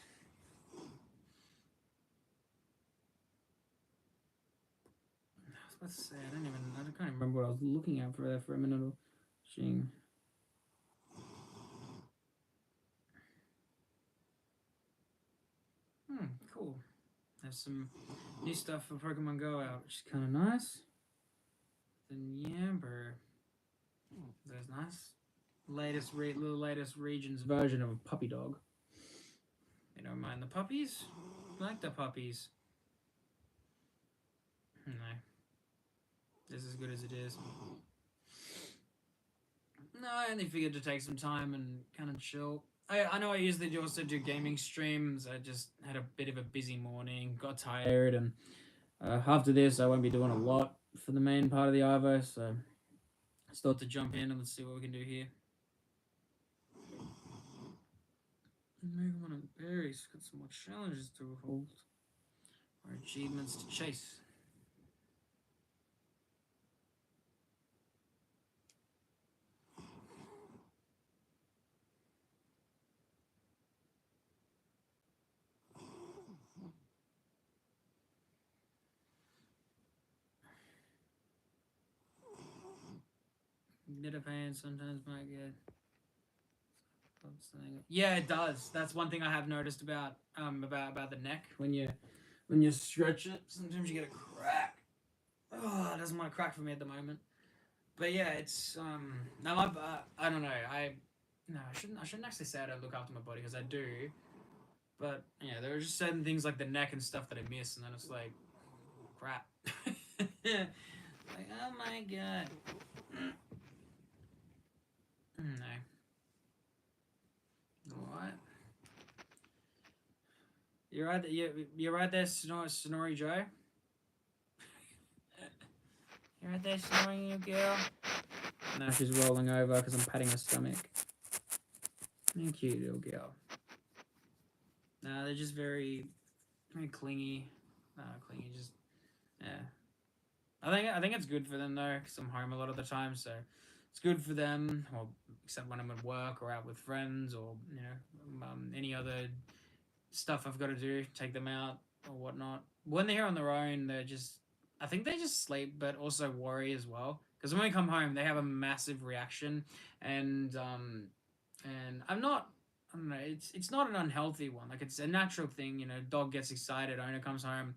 Speaker 2: I was about to say, I can't remember what I was looking at for a minute. Seeing. Cool. There's some new stuff for Pokemon Go out, which is kind of nice. The Yamper. That's nice. Latest region's version of a puppy dog. You don't mind the puppies? I like the puppies. No. This is as good as it is. No, I only figured to take some time and kind of chill. I know I usually also do gaming streams. I just had a bit of a busy morning, got tired, and after this, I won't be doing a lot for the main part of the Arvo, so I just thought to jump in and let's see what we can do here. Maybe one of the berries got some more challenges to hold, or achievements to chase. Little pain sometimes might get something. Yeah, it does. That's one thing I have noticed about the neck. When you stretch it, sometimes you get a crack. Oh, it doesn't want to crack for me at the moment. But yeah, it's now I don't know. No, I shouldn't actually say I don't look after my body because I do. But yeah, there are just certain things like the neck and stuff that I miss, and then it's like crap. Like, oh my god. No. What? You're right. You're right there, Sonori Joe. You're right there, snoring, you girl. Now she's rolling over because I'm patting her stomach. Thank you, little girl. No, they're just very clingy. Clingy. Just yeah. I think it's good for them though, because I'm home a lot of the time, so it's good for them. Or except when I'm at work or out with friends, or any other stuff I've got to do, take them out or whatnot. When they're here on their own, I think they just sleep, but also worry as well. Because when we come home, they have a massive reaction, and I'm not. I don't know. It's not an unhealthy one. Like it's a natural thing. Dog gets excited. Owner comes home.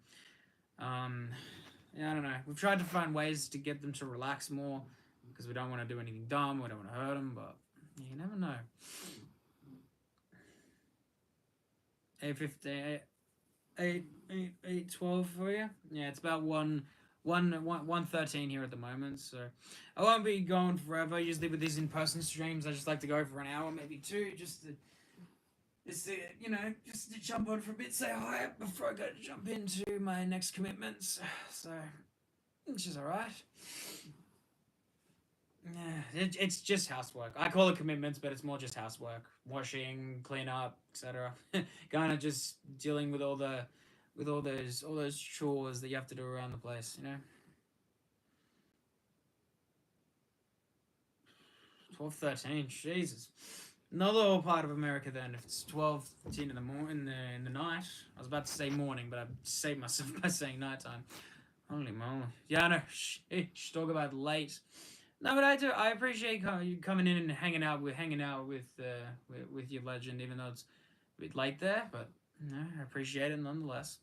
Speaker 2: Yeah, I don't know. We've tried to find ways to get them to relax more because we don't want to do anything dumb. We don't want to hurt them, but you never know. 8:15, 8:12 for you. Yeah, it's about 1:13 here at the moment. So I won't be going forever. Usually with these in-person streams, I just like to go for an hour, maybe two, just to jump on for a bit, say hi before I go to jump into my next commitments. So, which is alright. Yeah, it's just housework. I call it commitments, but it's more just housework. Washing, clean up, etc. Kind of just dealing with all those chores that you have to do around the place, 12:13, Jesus. Another old part of America then. If it's 12:13 in the morning, in the night. I was about to say morning, but I saved myself by saying nighttime. Holy moly! Yeah, I know. Shh, talk about late. No, but I appreciate you coming in and hanging out with your legend, even though it's a bit late there. But I appreciate it nonetheless.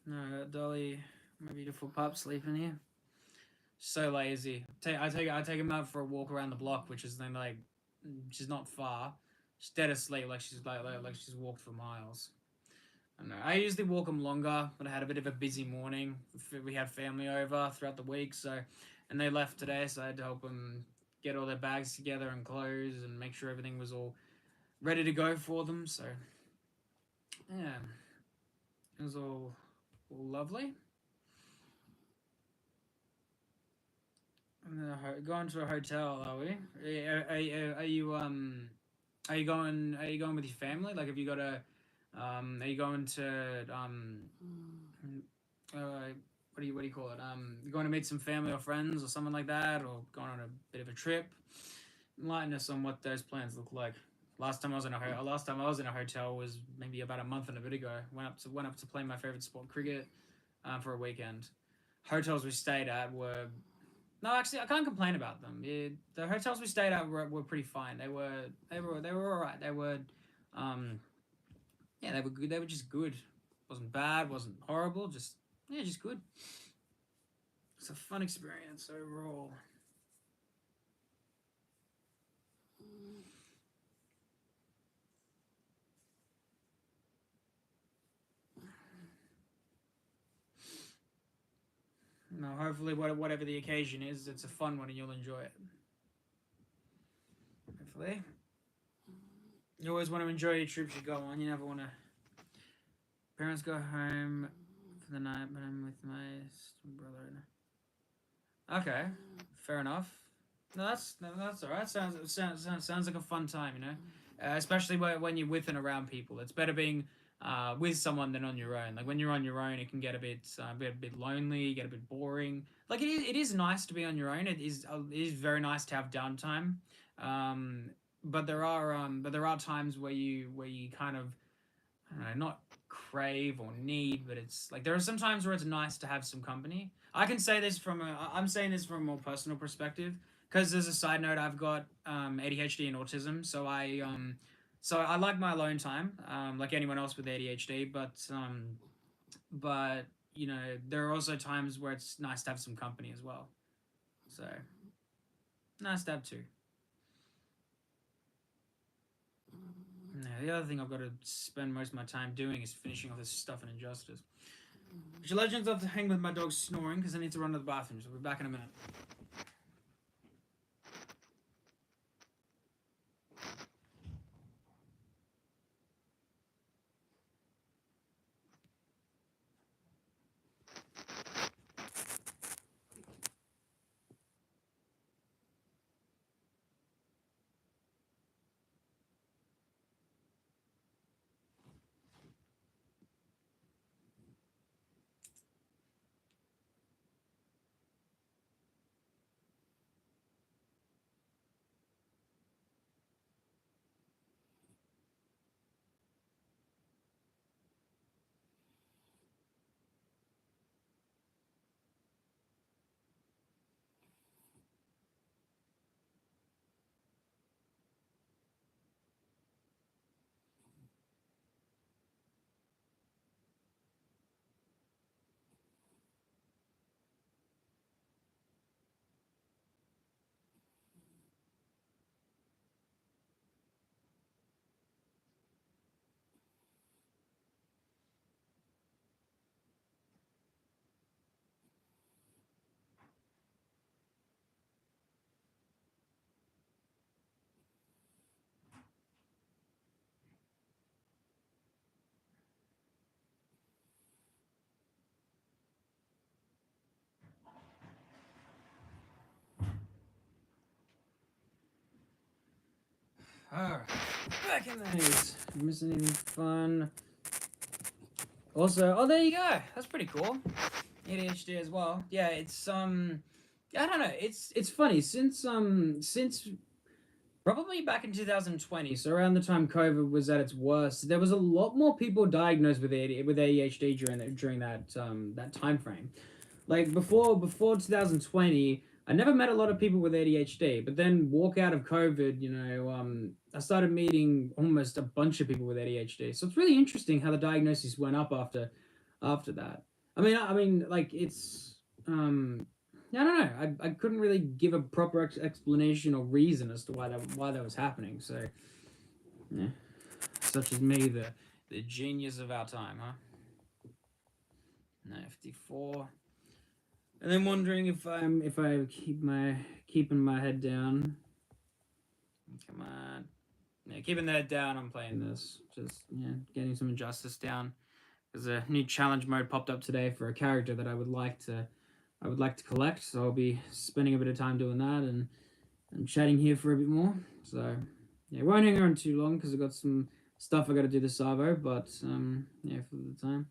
Speaker 2: No, I got Dolly, my beautiful pup, sleeping here. So lazy. I take him out for a walk around the block, which is then like, she's not far. She's dead asleep, like she's she's walked for miles. I don't know. I usually walk them longer, but I had a bit of a busy morning. We had family over throughout the week, and they left today, so I had to help them get all their bags together and clothes and make sure everything was all ready to go for them. So yeah, it was all lovely. Going to a hotel, are we? Are you Are you going? Are you going with your family? Like, have you got a? Are you going to? What do you call it? You going to meet some family or friends or something like that, or going on a bit of a trip? Enlighten us on what those plans look like. Last time I was in a hotel was maybe about a month and a bit ago. Went up to play my favorite sport, cricket, for a weekend. Hotels we stayed at were no, actually, I can't complain about them. The hotels we stayed at were pretty fine. They were all right. Um, yeah, they were good. They were just good. Wasn't bad. Wasn't horrible. Just good. It's a fun experience overall. No, hopefully, whatever the occasion is, it's a fun one and you'll enjoy it. Hopefully. You always want to enjoy your trips you go on. You never want to. Parents go home for the night, but I'm with my brother. Okay, fair enough. No, that's all right. Sounds like a fun time, especially when you're with and around people. It's better being with someone than on your own. Like when you're on your own, it can get a bit lonely, get a bit boring. Like it is nice to be on your own. It is very nice to have downtime. But there are times where you kind of I don't know, not crave or need, but it's like there are some times where it's nice to have some company. I can say this from I'm saying this from a more personal perspective because as a side note, I've got ADHD and autism, so I like my alone time, like anyone else with ADHD, but you know there are also times where it's nice to have some company as well. So nice to have two. Now, the other thing I've got to spend most of my time doing is finishing off this stuff in Injustice. Which Legends of to hang with my dog snoring because I need to run to the bathroom, so we'll be back in a minute. Alright, back in the news. Missing anything fun? Also, oh, there you go. That's pretty cool. ADHD as well. Yeah, I don't know. It's funny since probably back in 2020, so around the time COVID was at its worst, there was a lot more people diagnosed with ADHD during that time frame. Like before 2020, I never met a lot of people with ADHD, but then walk out of COVID, I started meeting almost a bunch of people with ADHD. So it's really interesting how the diagnosis went up after that. I mean, like it's I don't know. I couldn't really give a proper explanation or reason as to why that was happening. So, yeah, such as me, the genius of our time, huh? 94. And then wondering if I keeping my head down. Come on, yeah, keeping the head down. I'm playing this. Just getting some Injustice down. There's a new challenge mode popped up today for a character that I would like to collect. So I'll be spending a bit of time doing that and chatting here for a bit more. So yeah, won't hang around too long because I've got some stuff I got to do this Savo. But yeah, for the time.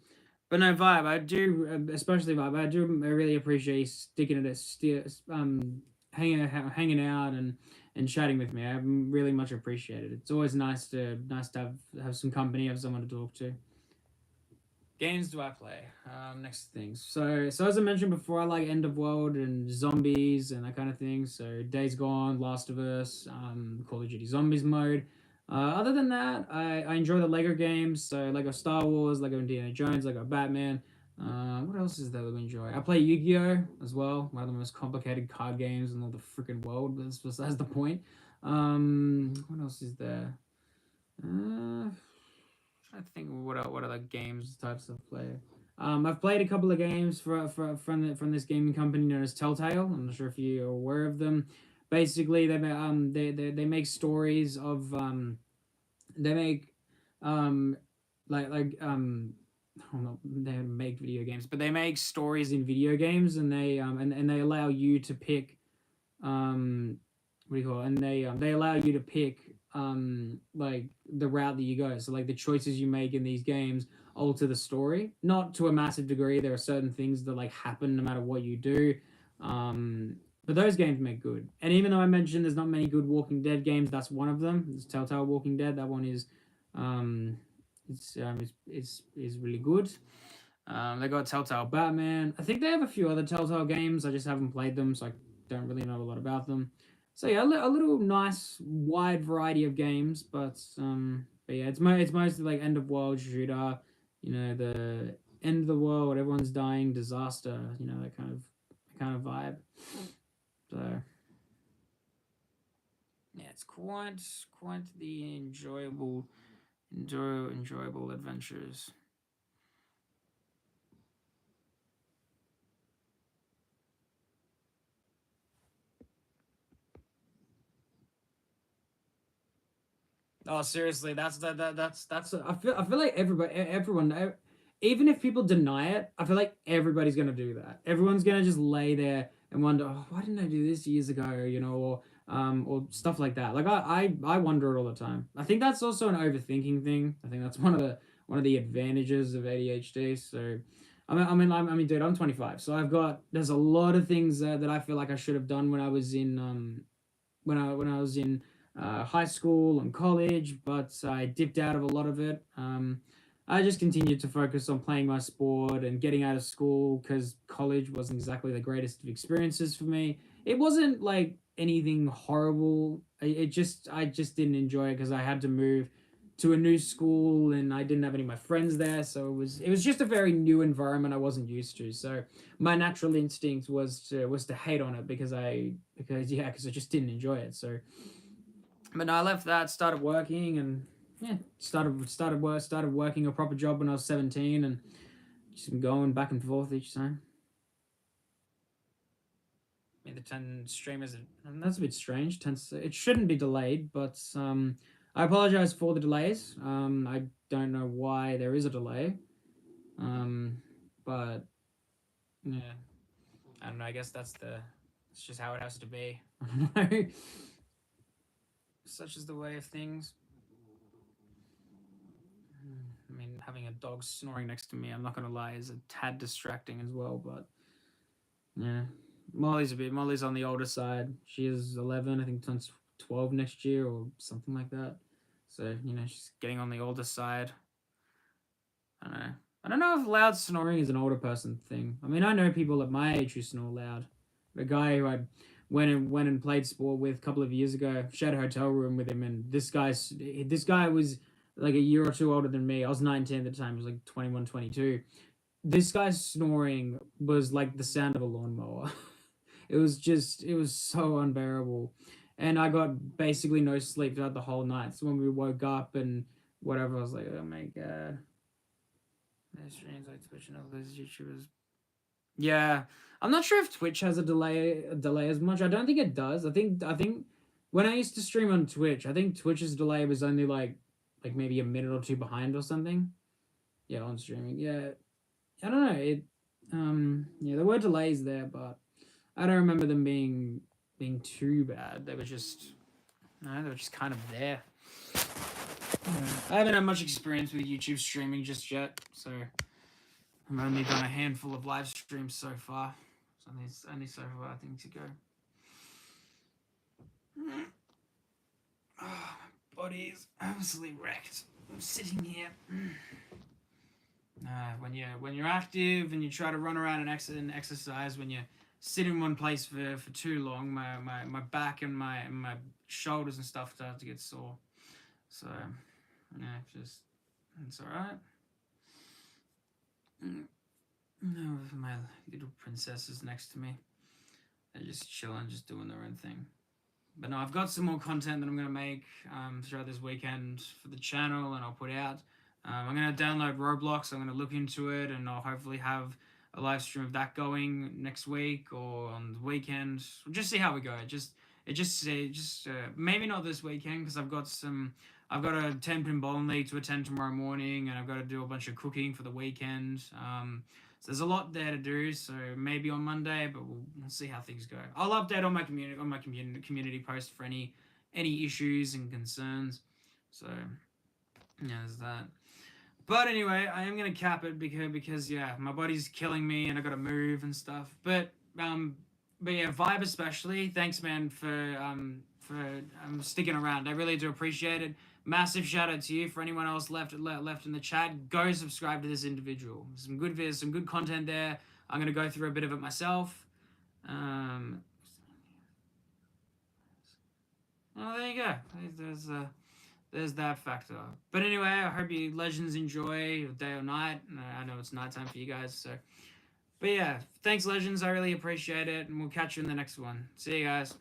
Speaker 2: But no, Vibe, I do, especially Vibe, I really appreciate you sticking at it, hanging out and chatting with me. I really much appreciate it. It's always nice to have some company, have someone to talk to. Games do I play? Next things. So as I mentioned before, I like End of World and zombies and that kind of thing. So Days Gone, Last of Us, Call of Duty Zombies mode. Other than that, I enjoy the Lego games. So Lego Star Wars, Lego Indiana Jones, Lego Batman. What else is there that I enjoy? I play Yu-Gi-Oh as well, one of the most complicated card games in all the freaking world. But that's besides the point. What else is there? I think what other games types of play. I've played a couple of games from this gaming company known as Telltale. I'm not sure if you're aware of them. Basically, they make stories of they make um they make video games, but they make stories in video games, and they allow you to pick what do you call it? And they allow you to pick like the route that you go. So like the choices you make in these games alter the story, not to a massive degree. There are certain things that like happen no matter what you do. But those games make good. And even though I mentioned there's not many good Walking Dead games, that's one of them. It's Telltale Walking Dead. That one is is really good. They got Telltale Batman. I think they have a few other Telltale games. I just haven't played them, so I don't really know a lot about them. So yeah, a little nice wide variety of games, but yeah, it's mostly like end of world shooter. You know, the end of the world, everyone's dying, disaster. You know, that kind of vibe. So yeah, it's quite the enjoyable adventures. Oh, seriously, that's. I feel like everyone, even if people deny it, I feel like everybody's gonna do that. Everyone's gonna just lay there and wonder, oh, why didn't I do this years ago? You know, or stuff like that. Like I wonder it all the time. I think that's also an overthinking thing. I think that's one of the advantages of ADHD. So, dude, I'm 25, so there's a lot of things that I feel like I should have done when I was in when I was in high school and college, but I dipped out of a lot of it. I just continued to focus on playing my sport and getting out of school because college wasn't exactly the greatest of experiences for me. It wasn't like anything horrible. I just didn't enjoy it because I had to move to a new school and I didn't have any of my friends there, so it was just a very new environment I wasn't used to. So my natural instinct was to hate on it because I just didn't enjoy it. So, but no, I left that, started working, and yeah, started working a proper job when I was 17, and just been going back and forth each time. I mean, the 10 streamers, and that's a bit strange. It shouldn't be delayed, but I apologize for the delays. I don't know why there is a delay. Um, but yeah, I don't know. I guess it's just how it has to be. I don't know. Such is the way of things. I mean, having a dog snoring next to me, I'm not gonna lie, is a tad distracting as well. But yeah, Molly's on the older side. She is 11. I think turns 12 next year or something like that. So you know, she's getting on the older side. I don't know. I don't know if loud snoring is an older person thing. I mean, I know people at my age who snore loud. The guy who I went and played sport with a couple of years ago, shared a hotel room with him, and this guy was like a year or two older than me. I was 19 at the time. He was like 21, 22. This guy's snoring was like the sound of a lawnmower. It was so unbearable. And I got basically no sleep throughout the whole night. So when we woke up and whatever, I was like, oh my God. There's streams like Twitch and all those YouTubers. Yeah, I'm not sure if Twitch has a delay as much. I don't think it does. I think when I used to stream on Twitch, I think Twitch's delay was only like maybe a minute or two behind or something. Yeah, on streaming. Yeah, I don't know. Yeah, there were delays there, but I don't remember them being too bad. They were just no, they were just kind of there. Yeah. I haven't had much experience with YouTube streaming just yet, so I've only done a handful of live streams so far. So there's only so far I think to go. Oh, my body is absolutely wrecked. I'm sitting here. When you're active and you try to run around and exercise, when you sit in one place for too long, my back and my shoulders and stuff start to get sore. So yeah, it's all right. No, my little princesses next to me. They're just chilling, just doing their own thing. But no, I've got some more content that I'm gonna make throughout this weekend for the channel, and I'll put out. I'm gonna download Roblox. I'm gonna look into it, and I'll hopefully have a live stream of that going next week or on the weekend. We'll just see how we go. Maybe not this weekend because I've got a 10-pin bowling league to attend tomorrow morning, and I've got to do a bunch of cooking for the weekend. So there's a lot there to do. So maybe on Monday, but we'll see how things go. I'll update on my community post for any issues and concerns. So yeah, there's that. But anyway, I am gonna cap it because yeah, my body's killing me and I gotta move and stuff. But yeah, Vibe especially. Thanks, man, for
Speaker 1: for sticking around. I really do appreciate it. Massive shout out to you. For anyone else left in the chat, go subscribe to this individual. Some good videos, some good content there. I'm gonna go through a bit of it myself. Oh, there you go. There's that factor. But anyway, I hope you legends enjoy day or night. I know it's nighttime for you guys, so. But yeah, thanks legends. I really appreciate it, and we'll catch you in the next one. See you guys.